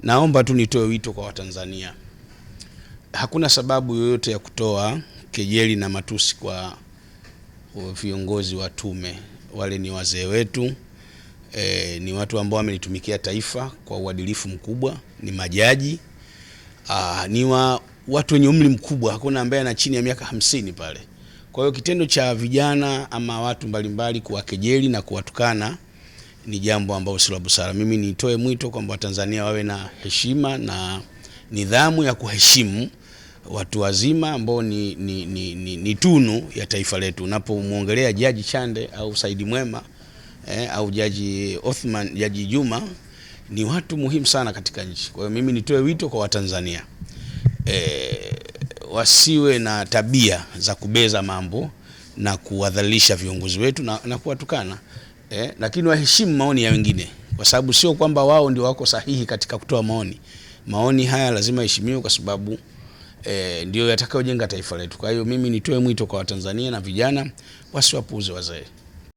Naomba tu nitoe wito kwa Watanzania. Hakuna sababu yoyote ya kutoa kejeli na matusi kwa viongozi wa tume. Wale ni wazee wetu, ni watu ambao wamelitumikia taifa kwa uadilifu mkubwa, ni majaji, ni watu wenye umri mkubwa, hakuna ambaye ana chini ya miaka 50 pale. Kwa hiyo kitendo cha vijana ama watu mbalimbali kuwakejeli na kuwatukana ni jambo ambalo si la busara. Mimi nitoe mwito kwamba Watanzania wawe na heshima na nidhamu ya kuheshimu watu wazima ambao ni tunu ya taifa letu. Unapomuongelea Jaji Chande au Saidi Mwema au Jaji Othman, Jaji Juma, ni watu muhimu sana katika nchi. Kwa hiyo mimi nitoe wito kwa Watanzania wasiwe na tabia za kubeza mambo na kuwadhalilisha viongozi wetu na kuwatukana, lakini waheshimu maoni ya wengine, kwa sababu sio kwamba wao ndio wako sahihi katika kutoa maoni. Maoni haya lazima heshimiwe kwa sababu ndio yatakayojenga taifa letu. Kwa hiyo mimi nitoe mwito kwa Watanzania na vijana wasiwapuuze wazee.